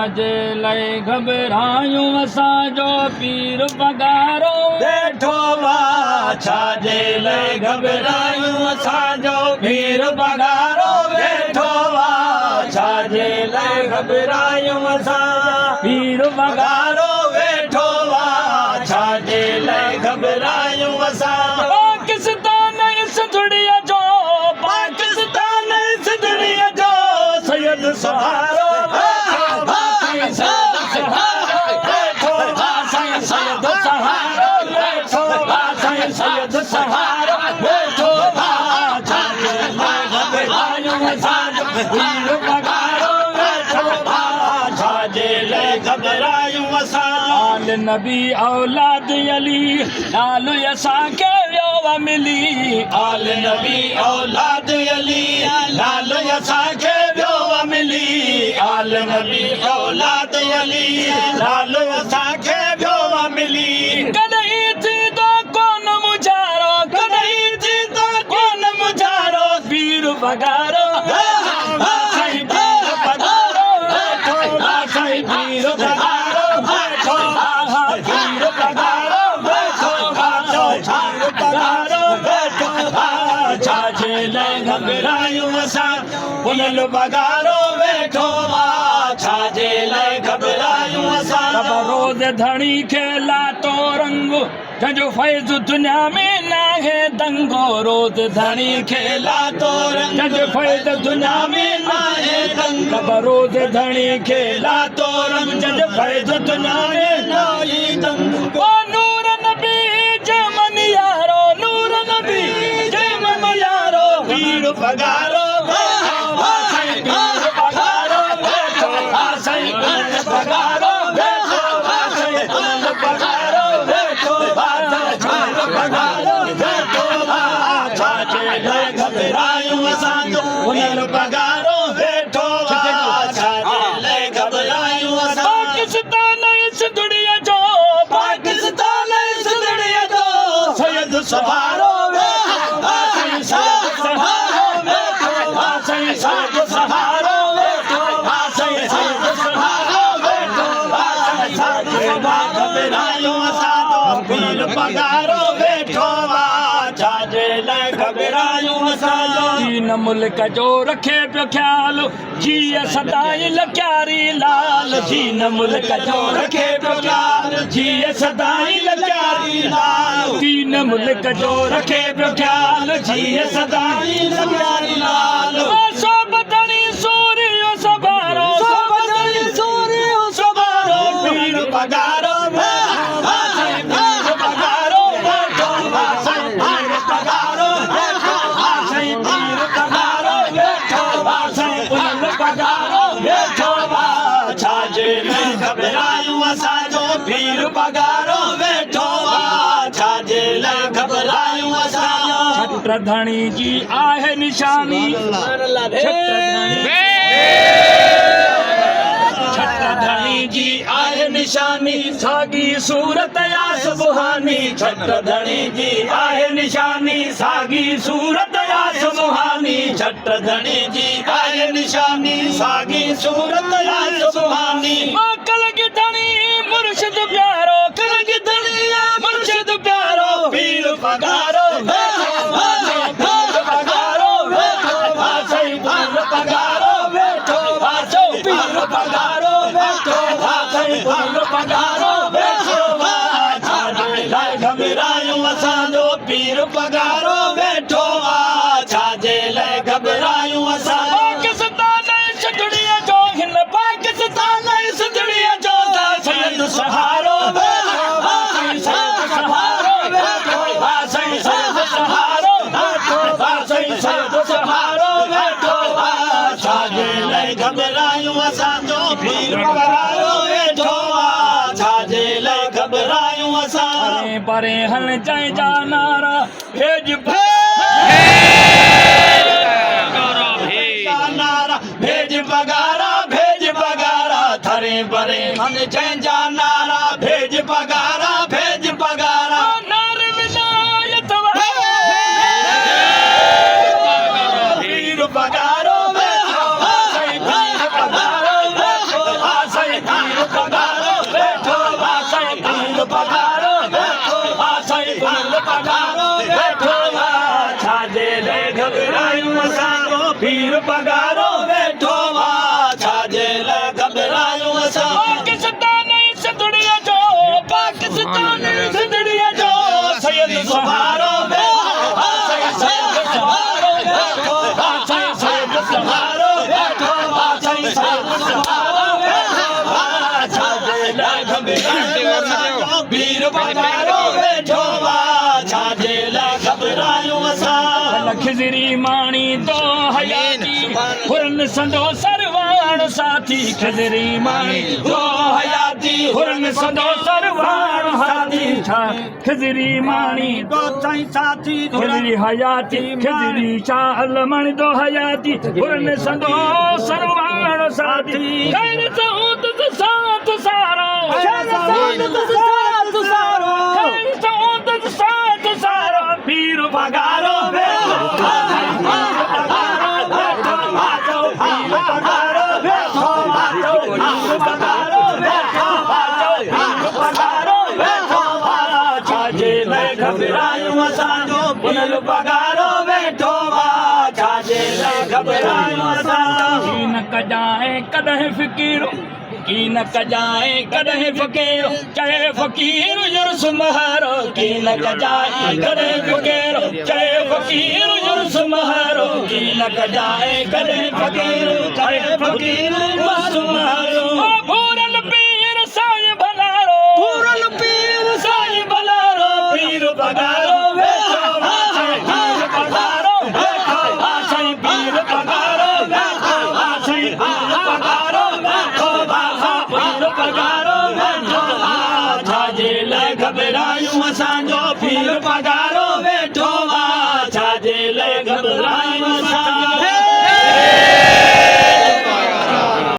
छाजे लई घबरायूं असांजो पीर पगारो वेठो वा छाजे लई घबरायूं असांजो पीर पगारो वेठो वा छाजे लई घबरायूं असां पीर पगारो पगारो वेठो वा छाजे लई घबरायूं असां पाकिस्तान इस दुनिया जो पाकिस्तान इस दुनिया जो सैयद सहारो सैयद सहारो वेठो वा छाजे लई घबरायूं असांजो पीर पगारो वेठो वा छाजे लई घबरायूं असां आल नबी औलाद अली नालो असांखे वियो मिली आल नबी औलाद अली नालो असांखे वियो मिली आल नबी औलाद अली नालो असांखे वियो मिली कॾहिं थींदो कोन मुझारो कॾहिं थींदो कोन मुझारो पीर पगारो साईं पीर पगारो वेठो वा साईं पीर पगारो वेठो वा पीर पगारो वेठो वा पीर पगारो वेठो वा छाजे लई घबरायूं असां पुनल पगारो वेठो वा छाजे लई घबरायूं असां रोज़ धणी खे लातो रंग जंहिंजो फैज़ दुनिया में नाहे दंगो रोज़ धणी खे लातो रंग जंहिंजो फैज़ दुनिया में नाहे दंग रोज़ धणी खे लातो रंग जंहिंजो फैज़ दुनिया में नाहे दंग ओ नूर नबी जे मन यारो नूर नबी जे मन यारो पीर पगारो साईं पीर पगारो वेठो वा साईं पीर पगारो वेठो वा साईं पीर पगारो वेठो वा साईं पगारो वेठो वा छाजे लई घबरायूं असांजो पुनल पगारो वेठो वा छाजे लई घबरायूं असां पाकिस्तान इस दुनिया जो पाकिस्तान इस दुनिया जो सैयद सहारो वेठो वा साईं सैयद सहारो वेठो वा साईं सैयद सहारो वेठो वा साईं सैयद सहारो वेठो वा साईं सैयद घबरायूं असांजो पुनल पगारो वेठो वा छाजे लई घबरायूं असांजो दीन मुल्क जो रखे पियो ख्याल जीअ सदाई लक्यारी लाल दीन मुल्क जो रखे पियो ख्याल जीअ सदाई लक्यारी लाल दीन मुल्क जो रखे पियो ख्याल जीअ सदाई लक्यारी लाल सोबतणी सूरियो सबारो सोबतणी सूरियो सबारो पीर पगारो साईं पीर पगारो वेठो वा साईं पीर पगारो वेठो वा साईं पीर पगारो वेठो वा साईं पीर पगारो वेठो वा छाजे लई घबरायूं असांजो पीर पगारो वेठो वा छाजे लई घबरायूं असांजो छत्र धणी जी आहे निशानी छत्र धणी जी आहे निशानी सागी सूरत या सुबहानी छत्र धणी जी आहे निशानी सागी सूरत या सुबहानी छत्र धणी जी आहे निशानी सागी सूरत या सुबहानी कल की धणी मुर्शिद प्यारो कल की धणी मुर्शिद प्यारो पीर पगारो पीर पगारो वेठो वा साईं पीर पगारो वेठो वा साईं पीर पगारो वेठो वा साईं पीर पगारो वेठो वा छाजे लई घबरायूं असांजो पीर पगारो वेठो वा छाजे लई घबरायूं असां पाकिस्तान इस दुनिया जो हिन पाकिस्तान इस दुनिया जो सैयद सहारो वेठो वा साईं सैयद सहारो वेठो वा साईं सैयद सहारो वेठो वा साईं सैयद सहारो वेठो वा छाजे लई घबरायूं असांजो पीर पगारो वेठो वा छाजे लई घबरायूं असां परे हल जय जा नारा भेज नारा भेज पगारा थरे परे मन जंहिंजा नारा भेज पगारा नार विलायत पीर पगारो वेठो वा साईं पीर पगारो वेठो वा साईं पीर पगारो वेठो वा छाजे लाइ घबरायूं असां पाकिस्तान सिंधड़ीअ जो पाकिस्तान सिंधड़ीअ जो सैयद सहारो सैयद सहारो सैयद सहारो सैयद सहारो छाजे लाइ घबरायूं असां पीर पगारो वेठो वा छाजे लाइ घबरायूं असां खिजरी माणी तो हयाती हुरन संदो सरवाण साथी खिजरी माणी तो हयाती हुरन संदो सरवाण साथी खिजरी माणी तो साईं साथी खिजरी हयाती खिजरी चाल मण दो हयाती हुरन संदो सरवाण साथी खैर सऊद साथ सारो खैर सऊद साथ सारो पीर पगारो घबरायूं असांजो पुनल पगारो वेठो वा छाजे लाइ घबरायूं असां की न कजाए कॾहिं फ़क़ीर की न कजाए कॾहिं फ़क़ीर चए फ़क़ीर युर्स महारो की न कजाए कॾहिं फ़क़ीर चए फ़क़ीर युर्स महारो की न कजाए कॾहिं फ़क़ीर चए फ़क़ीर